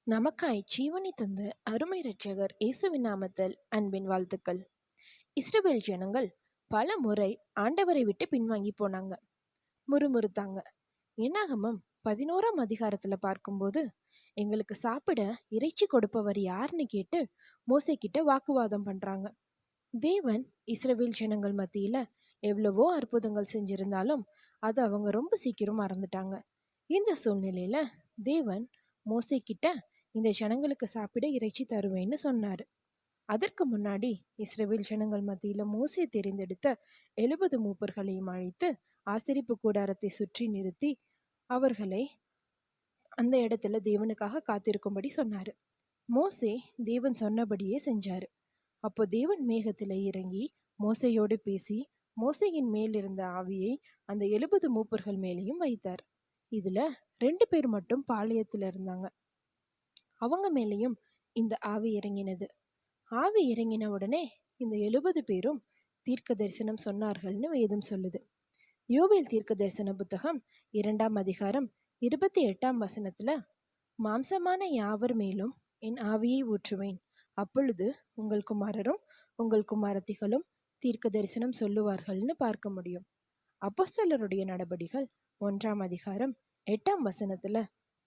நமக்காய் ஜீவனை தந்த அருமை இரட்சகர் இயேசுவின் நாமத்தில் அன்பின் வாழ்த்துக்கள். இஸ்ரவேல் ஜனங்கள் பல முறை ஆண்டவரை விட்டு பின்வாங்கி போனாங்க, முறுமுறுத்தாங்க. என்னாகமம் 11ஆம் அதிகாரத்துல பார்க்கும்போது, எங்களுக்கு சாப்பிட இறைச்சி கொடுப்பவர் யாருன்னு கேட்டு மோசே கிட்ட வாக்குவாதம் பண்றாங்க. தேவன் இஸ்ரவேல் ஜனங்கள் மத்தியில எவ்வளவோ அற்புதங்கள் செஞ்சிருந்தாலும் அதை அவங்க ரொம்ப சீக்கிரம் மறந்துட்டாங்க. இந்த சூழ்நிலையில தேவன் மோசே கிட்ட இந்த ஜனங்களுக்கு சாப்பிட இறைச்சி தருவேன்னு சொன்னாரு. அதற்கு முன்னாடி இஸ்ரவேல் ஜனங்கள் மத்தியில மோசே தெரிந்தெடுத்த 70 மூப்பர்களையும் அழைத்து ஆசரிப்பு கூடாரத்தை சுற்றி நிறுத்தி அவர்களை அந்த இடத்துல தேவனுக்காக காத்திருக்கும்படி சொன்னாரு. மோசே தேவன் சொன்னபடியே செஞ்சாரு. அப்போ தேவன் மேகத்துல இறங்கி மோசையோடு பேசி மோசையின் மேல் இருந்த ஆவியை அந்த 70 மூப்பர்கள் மேலேயும் வைத்தார். இதுல 2 பேர் மட்டும் பாளையத்துல இருந்தாங்க. அவங்க மேலேயும் இந்த ஆவி இறங்கினது. ஆவி இறங்கின உடனே இந்த 70 பேரும் தீர்க்க தரிசனம் சொன்னார்கள்னு வேதம் சொல்லுது. யோவேல் தீர்க்க தரிசன புத்தகம் 2ஆம் அதிகாரம் 28ஆம் வசனத்துல, மாம்சமான யாவர் மேலும் என் ஆவியை ஊற்றுவேன், அப்பொழுது உங்கள் குமாரரும் உங்கள் குமாரத்திகளும் தீர்க்க தரிசனம் சொல்லுவார்கள்னு பார்க்க முடியும். அப்போஸ்தலருடைய நடபடிகள் 1ஆம் அதிகாரம் 8ஆம் வசனத்துல,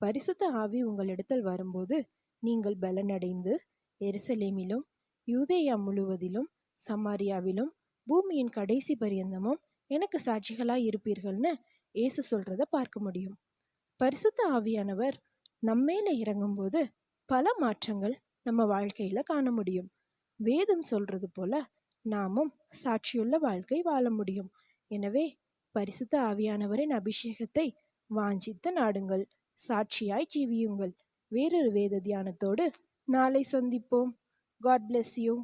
பரிசுத்த ஆவி உங்களிடத்தில் வரும்போது நீங்கள் பலனடைந்து எருசலேமிலும் யூதேயா முழுவதிலும் சமாரியாவிலும் பூமியின் கடைசி பரியந்தமும் எனக்கு சாட்சிகளாய் இருப்பீர்கள்னு இயேசு சொல்றத பார்க்க முடியும். பரிசுத்த ஆவியானவர் நம்மேல இறங்கும் போது பல மாற்றங்கள் நம்ம வாழ்க்கையில காண முடியும். வேதம் சொல்றது போல நாமும் சாட்சியுள்ள வாழ்க்கை வாழ முடியும். எனவே பரிசுத்த ஆவியானவரின் அபிஷேகத்தை வாஞ்சித்து நாடுங்கள், சாட்சியாய் ஜீவியுங்கள். வேறொரு வேத தியானத்தோடு நாளை சந்திப்போம். God bless you.